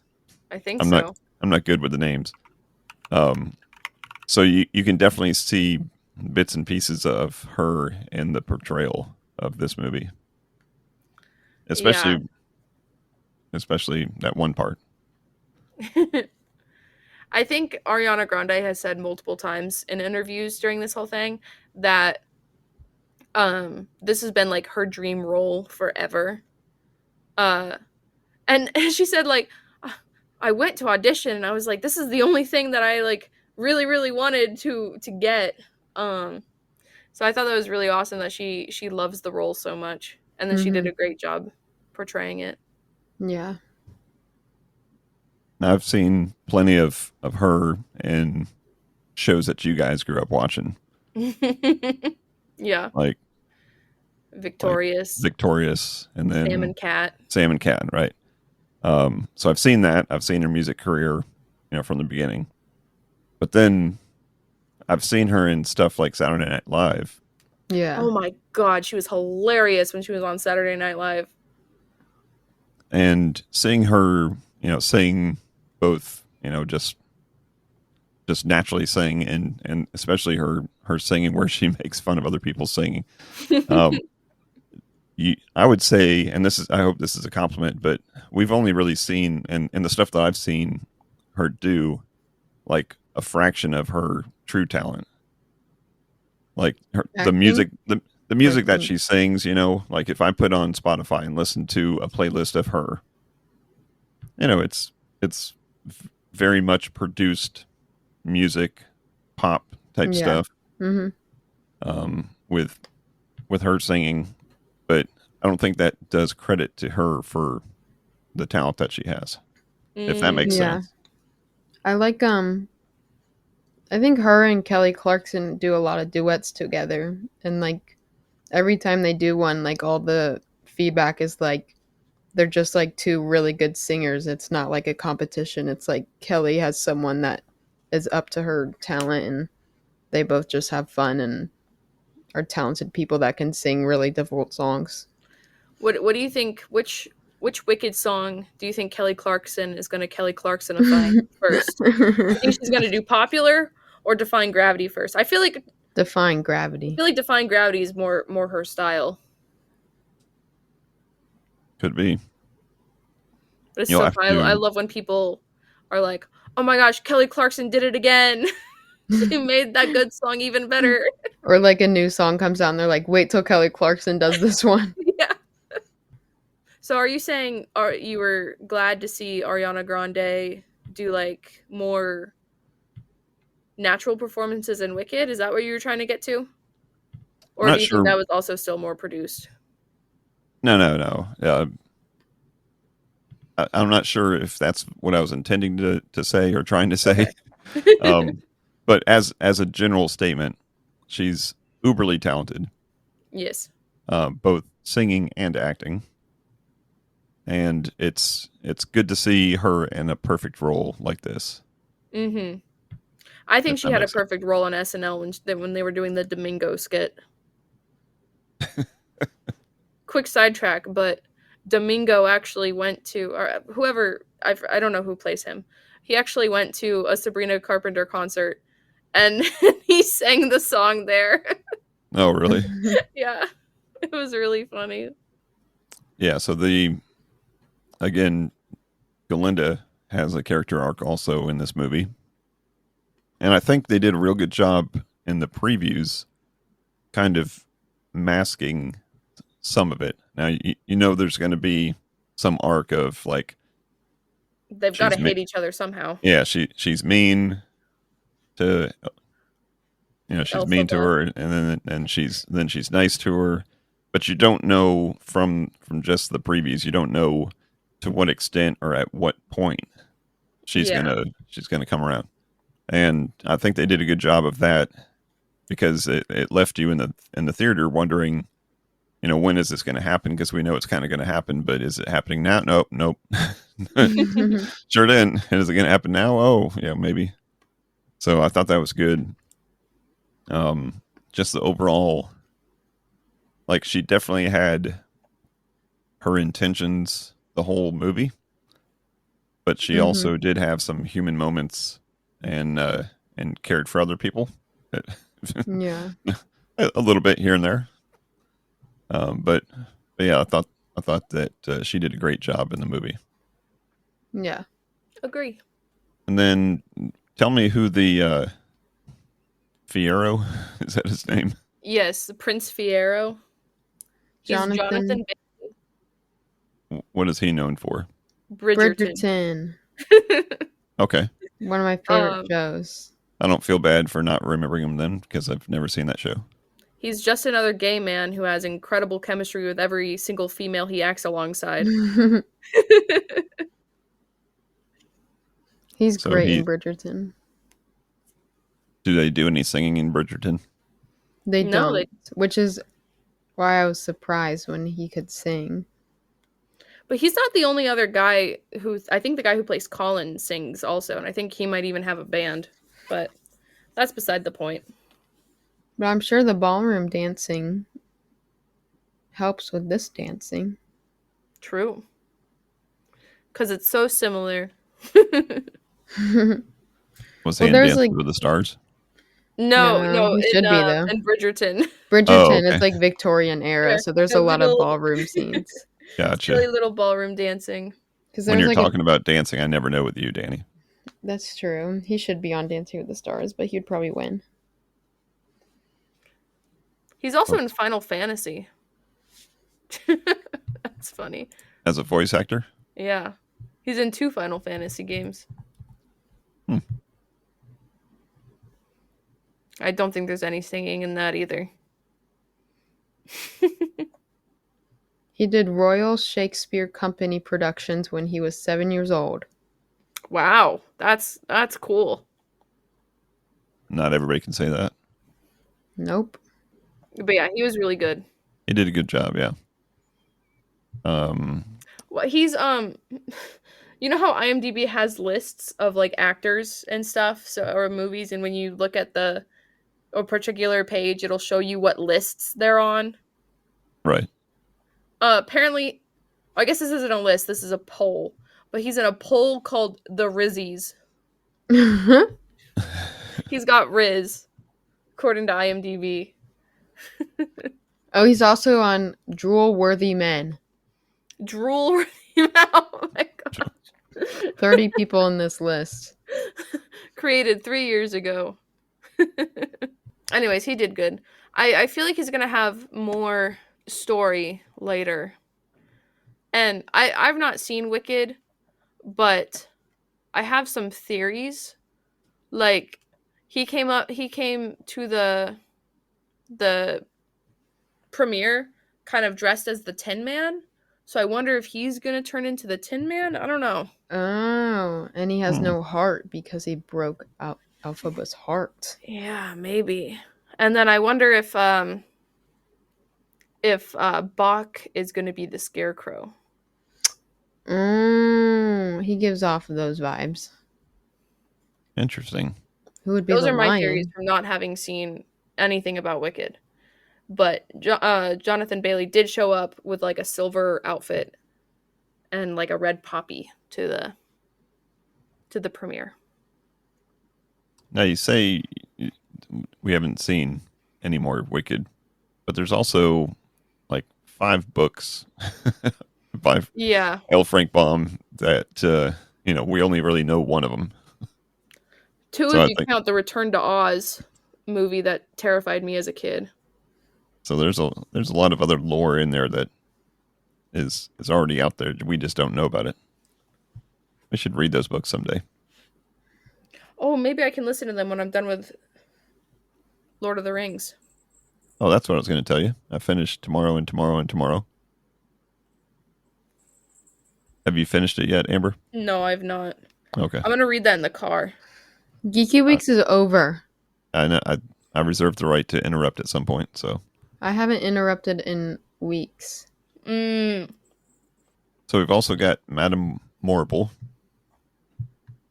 I think I'm not. so. I'm not good with the names. Um, so you can definitely see bits and pieces of her in the portrayal of this movie, Yeah. especially that one part. I think Ariana Grande has said multiple times in interviews during this whole thing that this has been like her dream role forever. Uh and she said like I went to audition and I was like this is the only thing that I like really wanted to get. Um so I thought that was really awesome that she loves the role so much and then she did Mhm. a great job portraying it. Yeah. Now, I've seen plenty of her in shows that you guys grew up watching, Yeah. like like Victorious. Victorious, and Sam then and Cat. Sam and Cat, right? So I've seen that. I've seen her music career, from the beginning. But then I've seen her in stuff like Saturday Night Live, Yeah. Oh my god, she was hilarious when she was on Saturday Night Live. and seeing her, sing both, just naturally sing, and especially her singing where she makes fun of other people singing. Um, I would say, and I hope this is a compliment, but we've only really seen, and the stuff that I've seen her do, like a fraction of her true talent. Like the Acting music, the or music that she sings, like if I put on Spotify and listen to a playlist of her, it's very much produced music, pop type yeah. stuff, Mhm. with her singing, but I don't think that does credit to her for the talent that she has, if that makes Mm, Yeah. sense. I like I think her and Kelly Clarkson do a lot of duets together, and like every time they do one, like all the feedback is like they're just like two really good singers. It's not like a competition. It's like Kelly has someone that is up to her talent and they both just have fun and are talented people that can sing really difficult songs. What do you think? Which Wicked song do you think Kelly Clarkson is going to Kelly Clarksonify first? Do you think she's going to do Popular or Defying Gravity first? Defying I Gravity. feel like Defying Gravity is more her style. Could be. But it's You'll so have fun. I to. love when people are like, "Oh my gosh, Kelly Clarkson did it again. She made that good song even better." Or like a new song comes out and they're like, wait till Kelly Clarkson does this one. Yeah. So are you saying are you were glad to see Ariana Grande do like more natural performances in Wicked? Is that what you were trying to get to? I'm Or do not you think sure. that was also still more produced? No. I'm not sure if that's what I was intending to say or trying to say. Okay. But as a general statement, she's uberly talented, Yes. both singing and acting, and it's good to see her in a perfect role like this. Mhm. I think If she that had a makes sense. perfect role on SNL when they were doing the Domingo skit. Quick sidetrack, but Domingo actually went to, or whoever, I don't know who plays him. He actually went to a Sabrina Carpenter concert and he sang the song there. Oh, really? Yeah, it was really funny. Yeah. So again, Galinda has a character arc also in this movie, and I think they did a real good job in the previews, kind of masking some of it. Now you know there's going to be some arc of like They've got to she's hate each other somehow. yeah she's mean to she's mean to Elphaba. her, and she's nice to her, but you don't know from just the previews, you don't know to what extent or at what point Yeah. she's gonna come around. And I think they did a good job of that because it left you in the theater wondering, when is this going to happen? Because we know it's kind of going to happen, but is it happening now? Nope. Sure didn't. Is it going to happen now? Oh, yeah, maybe. So I thought that was good. Just the overall, like she definitely had her intentions the whole movie, but she Hmm. also did have some human moments and cared for other people. Yeah. A little bit here and there. But yeah, I thought that she did a great job in the movie. Yeah. Agree. And then tell me who the Fiero is that his name? Yes, Prince Fiero. He's Jonathan Jonathan What is he known for? Bridgerton. Bridgerton. Okay, One of my favorite um, shows. I don't feel bad for not remembering him then because I've never seen that show. he's just another gay man who has incredible chemistry with every single female he acts alongside. He's So great in he Bridgerton. do they do any singing in Bridgerton? They No, don't, which is why I was surprised when he could sing. but he's not the only other guy who I think the guy who plays Colin sings also, and I think he might even have a band. But that's beside the point. But I'm sure the ballroom dancing helps with this dancing. True. Because it's so similar. Was he Well, in there's Dancing like with the Stars? No, no, no, he should be though. in Bridgerton. Oh, Bridgerton, it's okay, like Victorian era, Yeah, so there's a a lot of little ballroom scenes. silly gotcha. little ballroom dancing. Because When there's you're like a talking about dancing, I never know with you, Danny. that's true. He should be on Dancing with the Stars, but he'd probably win. He's also Oh, in Final Fantasy. That's funny. as a voice actor? Yeah. He's in 2 Final Fantasy games. Hmm. I don't think there's any singing in that either. He did Royal Shakespeare Company productions when he was 7 years old. Wow, that's cool. Not everybody can say that. Nope. But yeah, he was really good. He did a good job, yeah. Well, he's you know how IMDb has lists of like actors and stuff, so or movies, and when you look at a particular page, it'll show you what lists they're on. Right. Apparently, I guess this isn't a list. This is a poll, but he's in a poll called the Rizzies. He's got Riz, according to IMDb. Oh, he's also on Drool Worthy Men. Drool. Oh my gosh. 30 people in this list. Created 3 years ago. Anyways, he did good. I feel like he's gonna have more story later. And I've not seen Wicked, but I have some theories. Like he came to the premiere kind of dressed as the Tin Man. So I wonder if he's gonna turn into the Tin Man. I don't know. Oh, and he has no heart because he broke out Elphaba's heart. Yeah, maybe. And then I wonder if Bach is gonna be the Scarecrow. He gives off those vibes. Interesting. Who would be Those the are my lion? theories from not having seen anything about Wicked. But Jonathan Bailey did show up with like a silver outfit and like a red poppy to the premiere. Now you say we haven't seen any more Wicked, but there's also like 5 books by L. Frank Baum that we only really know one of them. 2 if you count the Return to Oz movie that terrified me as a kid. So there's a lot of other lore in there that is already out there. We just don't know about it. We should read those books someday. Oh, maybe I can listen to them when I'm done with Lord of the Rings. Oh, that's what I was going to tell you. I finished tomorrow and tomorrow and tomorrow. Have you finished it yet, Amber? No, I've not. Okay. I'm going to read that in the car. Geeky Weeks is over. I know. I reserved the right to interrupt at some point, so. I haven't interrupted in weeks. So we've also got Madame Morrible,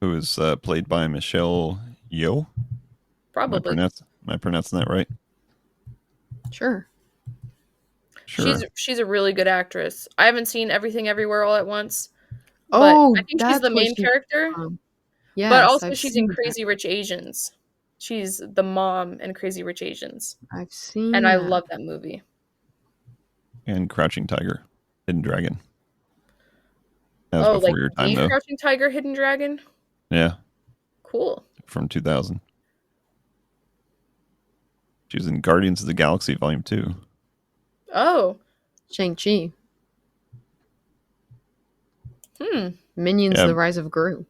who is played by Michelle Yeoh. Probably. Am I pronouncing that right? Sure. She's a really good actress. I haven't seen Everything Everywhere All at Once. Oh, I think she's the main character. Yes, but also I've she's seen in Crazy Rich Asians. She's the mom in Crazy Rich Asians. I've seen And that. I love that movie. And Crouching Tiger, Hidden Dragon. That was before your time, though. Crouching Tiger, Hidden Dragon? Yeah. Cool. From 2000. She was in Guardians of the Galaxy Volume 2. Oh. Shang-Chi. Minions, Yeah. The Rise of Gru.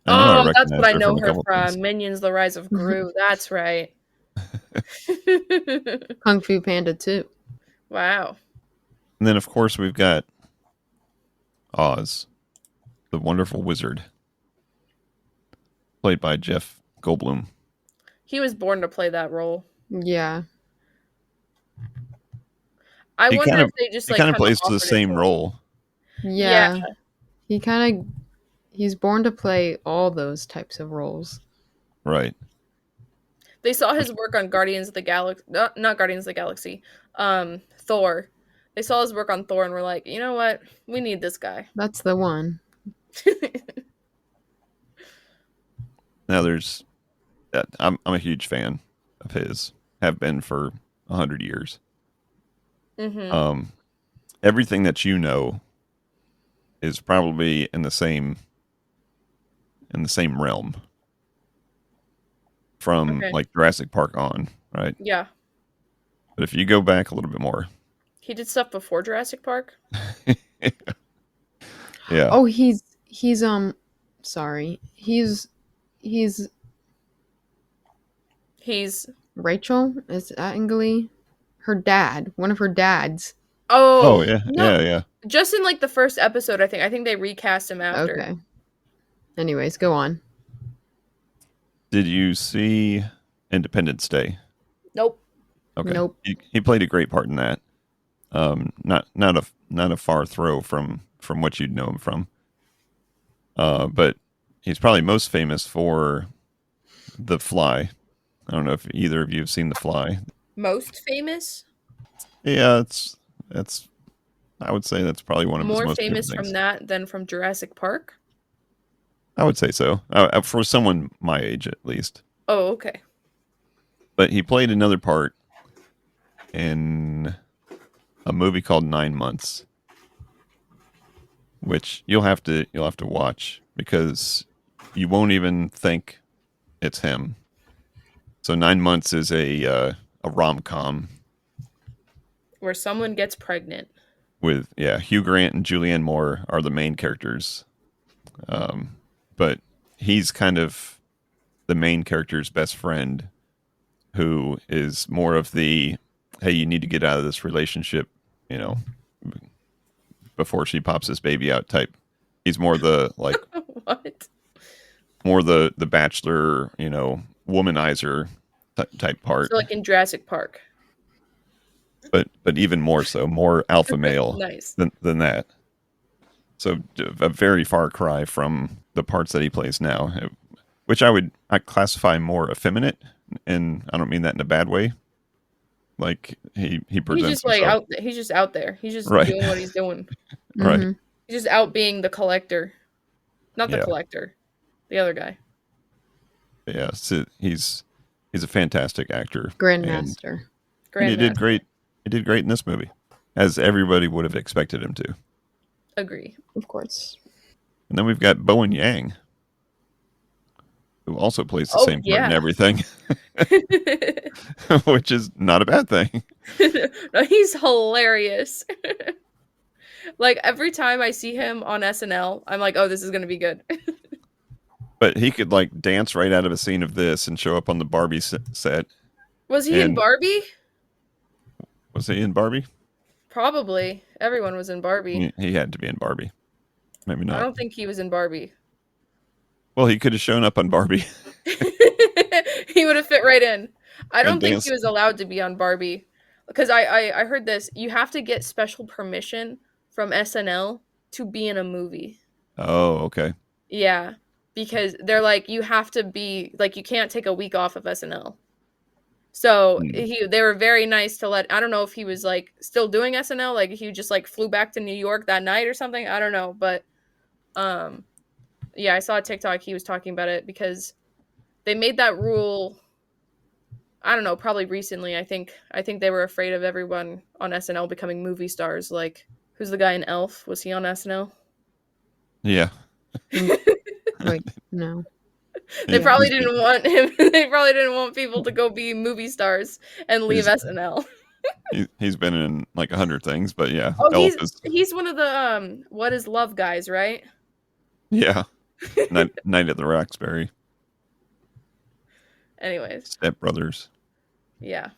Oh, that's what I know her from. Minions, The Rise of Gru. That's right. Kung Fu Panda 2. Wow. And then, of course, we've got Oz, the Wonderful Wizard, played by Jeff Goldblum. He was born to play that role. Yeah. I wonder if they just he kind of plays the same role. Yeah. He's born to play all those types of roles. Right. They saw his work on Guardians of the Galaxy, not Guardians of the Galaxy, Thor. They saw his work on Thor and were like, you know what? We need this guy. That's the one. Now I'm a huge fan of his. Have been for 100 years. Mm-hmm. Everything that you know is probably in the same realm from like Jurassic Park on, right? Yeah. But if you go back a little bit more, he did stuff before Jurassic Park. Yeah. Oh, he's sorry. He's Rachel? Is that Ingely? Her dad. One of her dads. Oh yeah. No. Yeah. Just in like the first episode, I think they recast him after. Okay. Anyways, go on. Did you see Independence Day? Nope. Okay. Nope. He played a great part in that. Not a far throw from what you'd know him from. But he's probably most famous for The Fly. I don't know if either of you have seen The Fly. Most famous? Yeah, it's I would say that's probably one of his More most famous famous from things. that than from Jurassic Park? I would say so. For someone my age, at least. Oh, okay. But he played another part in a movie called 9 Months, which you'll have to watch because you won't even think it's him. So 9 Months is a rom com Where someone gets pregnant. with Hugh Grant and Julianne Moore are the main characters, but he's kind of the main character's best friend, who is more of the hey, you need to get out of this relationship, you know, before she pops this baby out type. He's more the like What? more the bachelor, womanizer type part, So, like in Jurassic Park. but even more so, more alpha male Nice. than that. So a very far cry from the parts that he plays now, which I classify more effeminate, and I don't mean that in a bad way. Like he He's presents just like himself out. He's just out there. He's just right, doing what he's doing. right, Mhm. He's just out being the collector, not the yeah, collector, the other guy. yeah. So he's a fantastic actor, and Grandmaster. he did Grandmaster. great. He did great in this movie, as everybody would have expected him to. Agree. Of course. And then we've got Bowen Yang, who also plays the Oh same part in yeah. everything, which is not a bad thing. No, he's hilarious. Like every time I see him on SNL, I'm like, oh, this is gonna be good. But he could like dance right out of a scene of this and show up on the Barbie set. Was he in And Barbie? was he in Barbie? Probably. Everyone was in Barbie. He had to be in Barbie. Maybe I not. don't think he was in Barbie. Well, he could have shown up on Barbie He would have fit right in. I and don't think he danced. was allowed to be on Barbie because I heard this. You have to get special permission from SNL to be in a movie. Oh, okay. Yeah, because they're like you have to be like you can't take a week off of SNL. So Hmm. they were very nice to let. I don't know if he was like still doing SNL, like he just like flew back to New York that night or something. I don't know, but um, yeah, I saw a TikTok. He was talking about it because they made that rule. I don't know, probably recently. I think they were afraid of everyone on SNL becoming movie stars. Like, who's the guy in Elf? Was he on SNL? Yeah. Like, no. They Yeah. probably didn't want him. They probably didn't want people to go be movie stars and leave He's SNL. he's been in like 100 things, but yeah, Oh, Elf is he's one of the What is Love guys, right? yeah. Night at the Roxbury, Anyways, Step Brothers, yeah,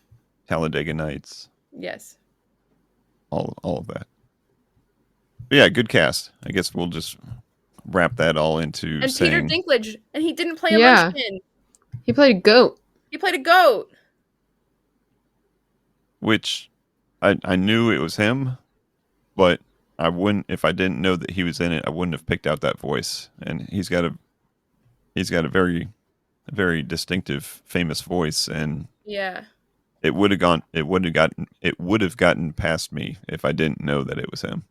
Talladega Nights, yes. all of that. But yeah, good cast. I guess we'll just wrap that all into And Peter saying, Dinklage, and he didn't play a Yeah. munchkin. He played a goat. He played a goat. which I knew it was him, but I wouldn't if I didn't know that he was in it. I wouldn't have picked out that voice, and he's got a very distinctive, famous voice, and Yeah. it would have gotten past me if I didn't know that it was him.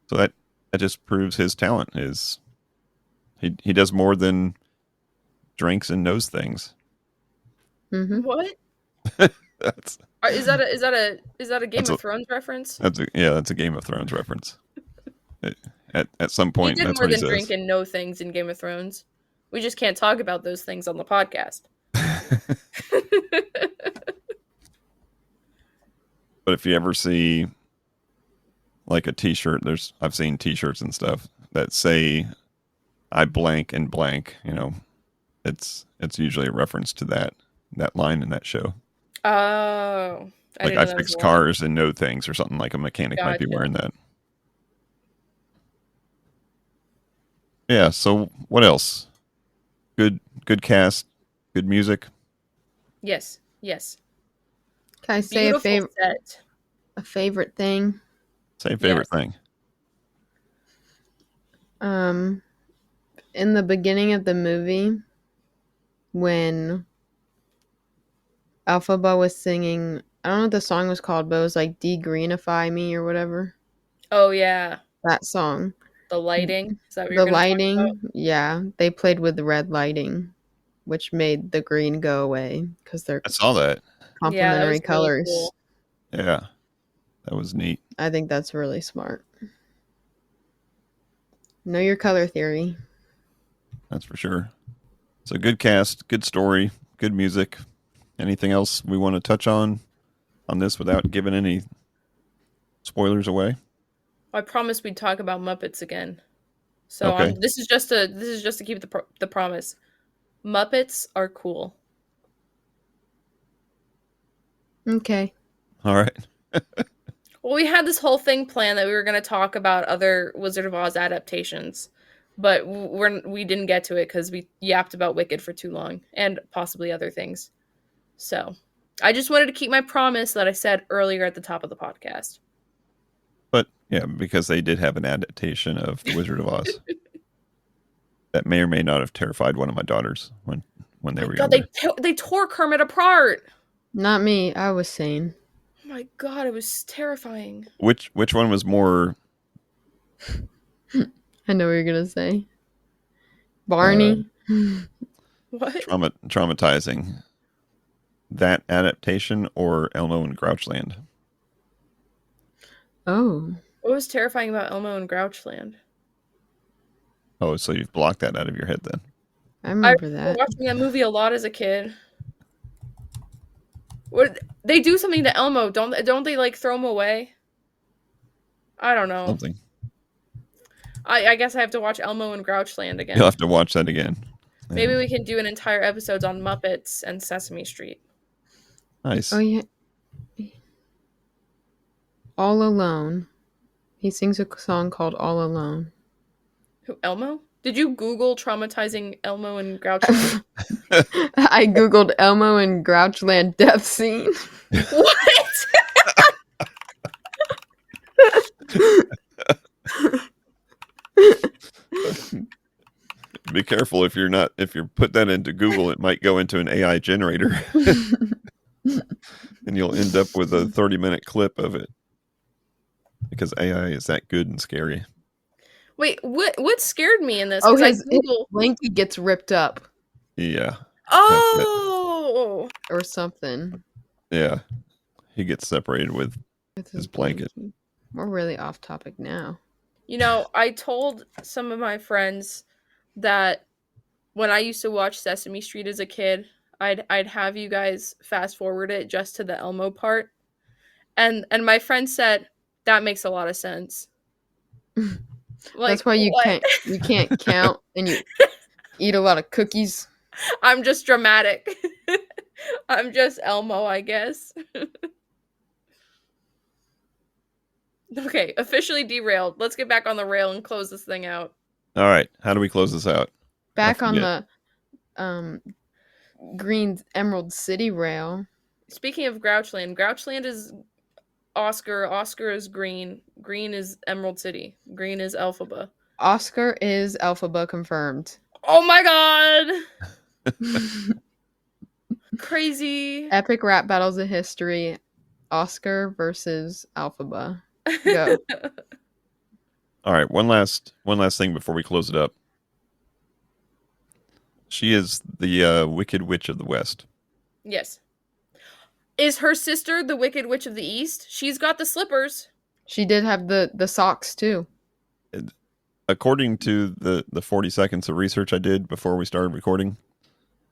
So that just proves his talent is he does more than drinks and knows things. Mm-hmm. What? That's Is that a Game That's of a- Thrones reference? that's a Game of Thrones reference. At some He point, did that's more what he than drink says. and know things in Game of Thrones. We just can't talk about those things on the podcast. But if you ever see like a T-shirt, I've seen T-shirts and stuff that say "I blank and blank." It's usually a reference to that line in that show. Oh, I Like didn't I know that was fix a line. cars and know things, or something like a mechanic might be Gotcha. wearing that. Yeah. So what else? Good cast, good music. Yes, yes. Can I say a Beautiful favorite? set. A favorite thing. Say favorite thing. In the beginning of the movie, when Alphaba was singing, I don't know what the song was called, but it was like "De-greenify Me" or whatever. Oh yeah, That song. the lighting. Is that what you're The gonna talk about? lighting, yeah, they played with the red lighting, which made the green go away because they're I saw that. Yeah, that complementary was really colors. cool. Yeah, that was neat. I think that's really smart. Know your color theory. That's for sure. So good cast, good story, good music. Anything else we want to touch on this without giving any spoilers away? I promised we'd talk about Muppets again. So Okay. this is just to keep the promise. Muppets are cool. Okay. All right. Well, we had this whole thing planned that we were going to talk about other Wizard of Oz adaptations, but we didn't get to it because we yapped about Wicked for too long and possibly other things. So I just wanted to keep my promise that I said earlier at the top of the podcast. But yeah, because they did have an adaptation of The Wizard of Oz that may or may not have terrified one of my daughters when they were God, younger. they tore Kermit apart. Not me. I was sane. Oh my God, it was terrifying. Which one was more I know what you're gonna say. Barney. What? traumatizing? That adaptation or Elmo and Grouchland? Oh, What was terrifying about Elmo and Grouchland? Oh, so you've blocked that out of your head then. I I remember remember that. watching that movie a lot as a kid. What they do something to Elmo? Don't they like throw him away? I don't know. Something. I guess I have to watch Elmo and Grouchland again. You'll have to watch that again. Maybe Yeah. we can do an entire episode on Muppets and Sesame Street. Nice. Oh yeah. All Alone. He sings a song called All Alone. Who, Elmo? Did you Google traumatizing Elmo and Grouchland? I googled Elmo and Grouchland death scene. What? Be careful if you put that into Google, it might go into an AI generator and you'll end up with a 30-minute clip of it because AI is that good and scary. Wait, what scared me in this? Oh, 'Cause I his Google. blanket gets ripped up Yeah. Oh, or something. Yeah. He gets separated with With his blanket. We're really off topic now. you know, I told some of my friends that when I used to watch Sesame Street as a kid, I'd have you guys fast forward it just to the Elmo part, and my friend said that makes a lot of sense. Like, That's why you what? can't count and you eat a lot of cookies. I'm just dramatic. I'm just Elmo, I guess. Okay, officially derailed. Let's get back on the rail and close this thing out. All right. How do we close this out? Back on forget. the Green Emerald City rail. Speaking of Grouchland, Grouchland is Oscar. Oscar is Green. Green is Emerald City. Green is Elphaba. Oscar is Elphaba confirmed. Oh my god! Crazy. Epic rap battles of history. Oscar versus Elphaba. Go. All right. One last thing before we close it up. She is the Wicked Witch of the West. Yes. Is her sister the Wicked Witch of the East? She's got the slippers. She did have the socks too. According to the 40 seconds of research I did before we started recording,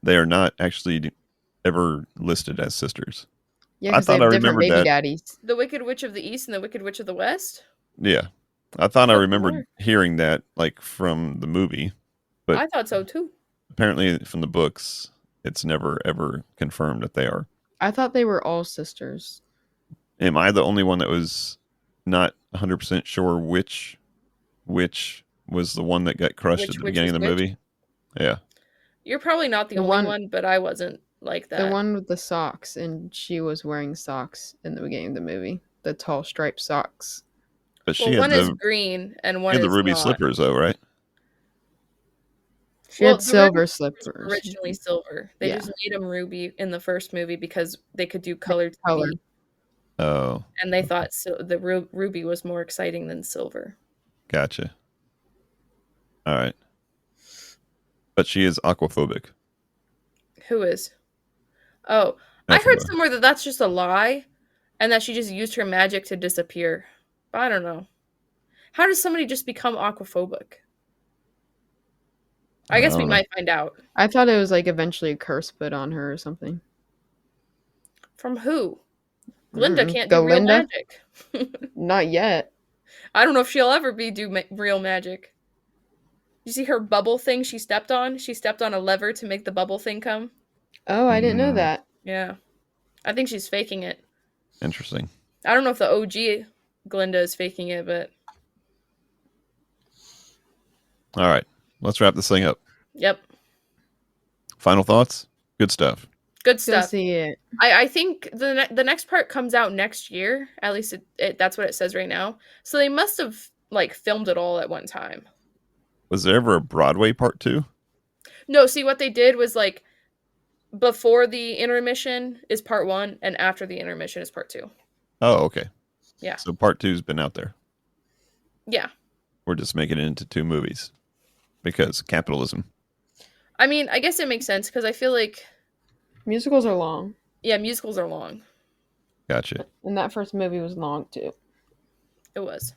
they are not actually ever listed as sisters. Yeah, I because they thought have I different remembered baby that. daddies. The Wicked Witch of the East and the Wicked Witch of the West? Yeah. I thought I Oh, remembered sure. hearing that like from the movie, but I thought so too. apparently from the books, it's never ever confirmed that they are. I thought they were all sisters. Am I the only one that was not 100% sure which was the one that got crushed Which at the witch beginning of was the which? movie? Yeah. You're probably not the The only one- one, but I wasn't like that. The one with the socks, and she was wearing socks in the beginning of the movie. the tall striped socks. But Well, she one had is the green and she one had the is ruby not. slippers, though, right? She Well, had the silver ruby slippers. were originally silver. They Yeah. just made them ruby in the first movie because they could do colored Color. TV, Oh, and they thought the ruby was more exciting than silver. gotcha. All right. But she is aquaphobic. Who is? Oh, I Nothing heard though. somewhere that that's just a lie, and that she just used her magic to disappear. But I don't know. How does somebody just become aquaphobic? I guess we don't know. might find out. I thought it was like eventually a curse put on her or something. From who? Glinda can't do real Galinda? magic. Not yet. I don't know if she'll ever do real magic. You see her bubble thing she stepped on? She stepped on a lever to make the bubble thing come. Oh, I didn't know that. Yeah. I think she's faking it. Interesting. I don't know if the OG Glinda is faking it, but All right. Let's wrap this thing up. yep. Final thoughts? Good stuff. Good Go stuff. see it. I think the next part comes out next year. At least that's what it says right now. So they must have like filmed it all at one time. Was there ever a Broadway part 2? No, see what they did was like before the intermission is part 1 and after the intermission is part 2. Oh, okay. Yeah. So part 2's been out there. Yeah. We're just making it into 2 movies because capitalism. I mean, I guess it makes sense because I feel like Musicals are long. yeah, musicals are long. Gotcha. And that first movie was long too. It was.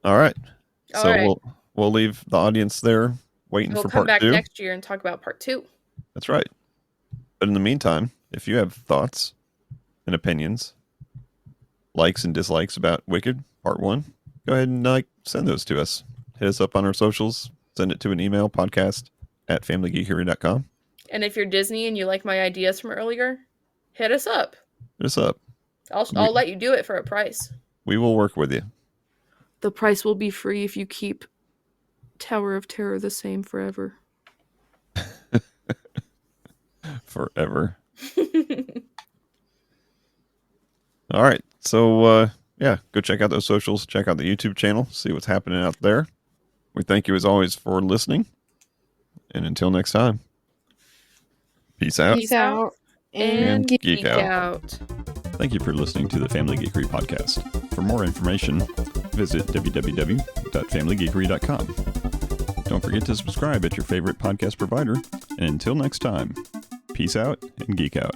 All right. All So right. we'll leave the audience there waiting We'll for come part back 2. next year and talk about part 2. That's right. But in the meantime, if you have thoughts and opinions, likes and dislikes about Wicked Part 1, go ahead and send those to us. Hit us up on our socials. Send it to an email, podcast@familygeekery.com. And if you're Disney and you like my ideas from earlier, hit us up. Hit us up. I'll let you do it for a price. We will work with you. The price will be free if you keep Tower of Terror the same forever. Forever. All right. So, yeah, go check out those socials. Check out the YouTube channel. See what's happening out there. We thank you, as always, for listening. And until next time, peace out. Peace out. And geek geek out. out. Thank you for listening to the Family Geekery podcast. For more information, visit www.familygeekery.com. Don't forget to subscribe at your favorite podcast provider. And until next time, peace out and geek out.